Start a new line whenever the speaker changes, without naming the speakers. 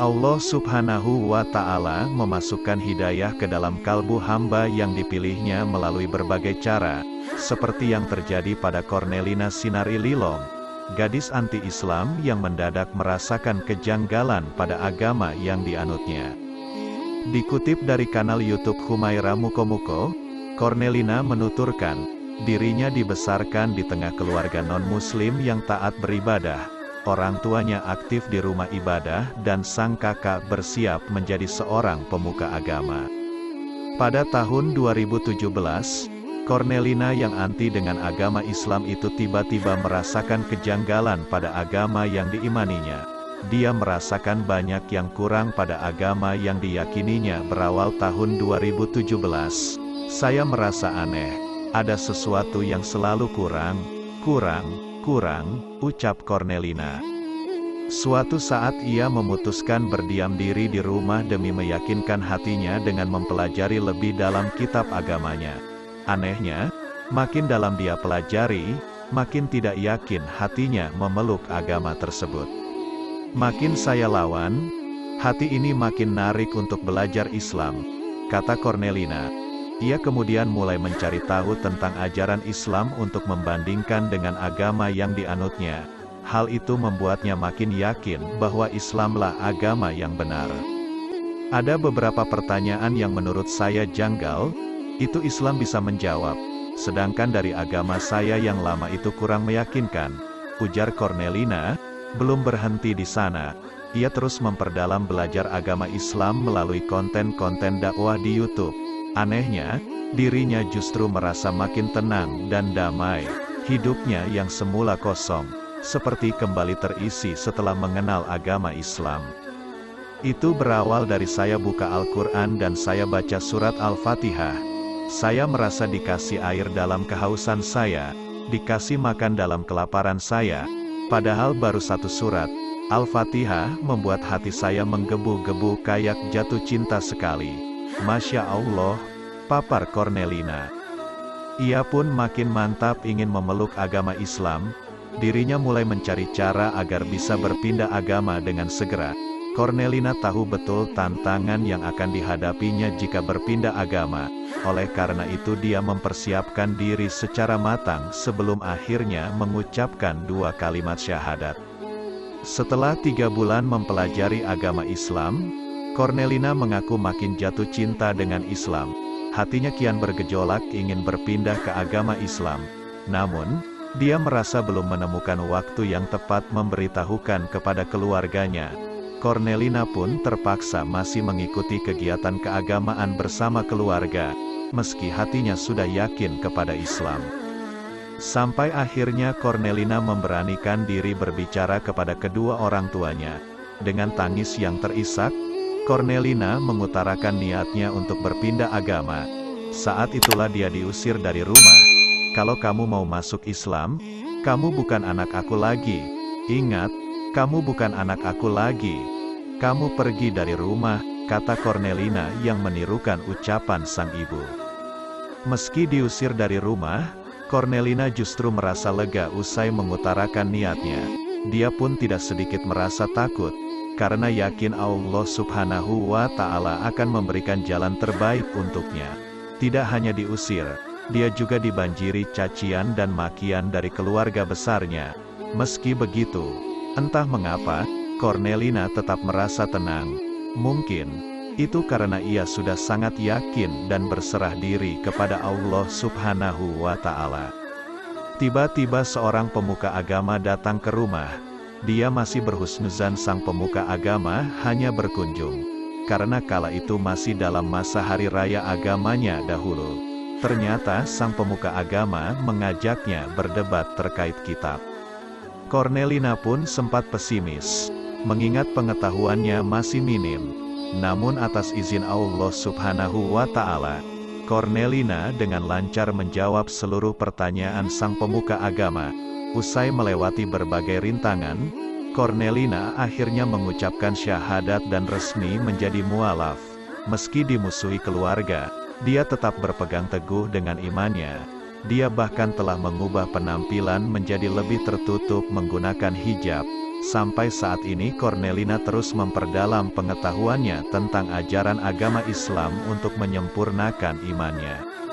Allah Subhanahu wa Ta'ala memasukkan hidayah ke dalam kalbu hamba yang dipilihnya melalui berbagai cara, seperti yang terjadi pada Cornelina Sinari Lilong, gadis anti-Islam yang mendadak merasakan kejanggalan pada agama yang dianutnya. Dikutip dari kanal YouTube Humaira Mukomuko, Cornelina menuturkan, dirinya dibesarkan di tengah keluarga non-muslim yang taat beribadah. Orang tuanya aktif di rumah ibadah dan sang kakak bersiap menjadi seorang pemuka agama. Pada tahun 2017, Cornelina yang anti dengan agama Islam itu tiba-tiba merasakan kejanggalan pada agama yang diimaninya. Dia merasakan banyak yang kurang pada agama yang diyakininya berawal tahun 2017. Saya merasa aneh, ada sesuatu yang selalu kurang, ucap Cornelina. Suatu saat ia memutuskan berdiam diri di rumah demi meyakinkan hatinya dengan mempelajari lebih dalam kitab agamanya. Anehnya, makin dalam dia pelajari, makin tidak yakin hatinya memeluk agama tersebut. Makin saya lawan, hati ini makin narik untuk belajar Islam, kata Cornelina. Ia kemudian mulai mencari tahu tentang ajaran Islam untuk membandingkan dengan agama yang dianutnya. Hal itu membuatnya makin yakin bahwa Islamlah agama yang benar. Ada beberapa pertanyaan yang menurut saya janggal, itu Islam bisa menjawab, sedangkan dari agama saya yang lama itu kurang meyakinkan, ujar Cornelina. Belum berhenti di sana, ia terus memperdalam belajar agama Islam melalui konten-konten dakwah di YouTube. Anehnya, dirinya justru merasa makin tenang dan damai. Hidupnya yang semula kosong, seperti kembali terisi setelah mengenal agama Islam. Itu berawal dari saya buka Al-Quran dan saya baca surat Al-Fatihah. Saya merasa dikasih air dalam kehausan saya, dikasih makan dalam kelaparan saya. Padahal baru satu surat, Al-Fatihah, membuat hati saya menggebu-gebu kayak jatuh cinta sekali. Masya Allah, papar Cornelina. Ia pun makin mantap ingin memeluk agama Islam. Dirinya mulai mencari cara agar bisa berpindah agama dengan segera. Cornelina tahu betul tantangan yang akan dihadapinya jika berpindah agama. Oleh karena itu dia mempersiapkan diri secara matang sebelum akhirnya mengucapkan 2 kalimat syahadat. Setelah 3 bulan mempelajari agama Islam, Cornelina mengaku makin jatuh cinta dengan Islam. Hatinya kian bergejolak ingin berpindah ke agama Islam. Namun, dia merasa belum menemukan waktu yang tepat memberitahukan kepada keluarganya. Cornelina pun terpaksa masih mengikuti kegiatan keagamaan bersama keluarga, meski hatinya sudah yakin kepada Islam. Sampai akhirnya Cornelina memberanikan diri berbicara kepada kedua orang tuanya. Dengan tangis yang terisak, Cornelina mengutarakan niatnya untuk berpindah agama. Saat itulah dia diusir dari rumah. Kalau kamu mau masuk Islam, kamu bukan anak aku lagi. Ingat, kamu bukan anak aku lagi. Kamu pergi dari rumah, kata Cornelina yang menirukan ucapan sang ibu. Meski diusir dari rumah, Cornelina justru merasa lega usai mengutarakan niatnya. Dia pun tidak sedikit merasa takut, karena yakin Allah Subhanahu wa Ta'ala akan memberikan jalan terbaik untuknya. Tidak hanya diusir, dia juga dibanjiri cacian dan makian dari keluarga besarnya. Meski begitu, entah mengapa, Cornelina tetap merasa tenang. Mungkin, itu karena ia sudah sangat yakin dan berserah diri kepada Allah Subhanahu wa Ta'ala. Tiba-tiba seorang pemuka agama datang ke rumah. Dia masih berhusnuzan sang pemuka agama hanya berkunjung, karena kala itu masih dalam masa hari raya agamanya dahulu. Ternyata sang pemuka agama mengajaknya berdebat terkait kitab. Cornelina pun sempat pesimis, mengingat pengetahuannya masih minim. Namun atas izin Allah Subhanahu wa Ta'ala, Cornelina dengan lancar menjawab seluruh pertanyaan sang pemuka agama. Usai melewati berbagai rintangan, Cornelina akhirnya mengucapkan syahadat dan resmi menjadi mualaf. Meski dimusuhi keluarga, dia tetap berpegang teguh dengan imannya. Dia bahkan telah mengubah penampilan menjadi lebih tertutup menggunakan hijab. Sampai saat ini Cornelina terus memperdalam pengetahuannya tentang ajaran agama Islam untuk menyempurnakan imannya.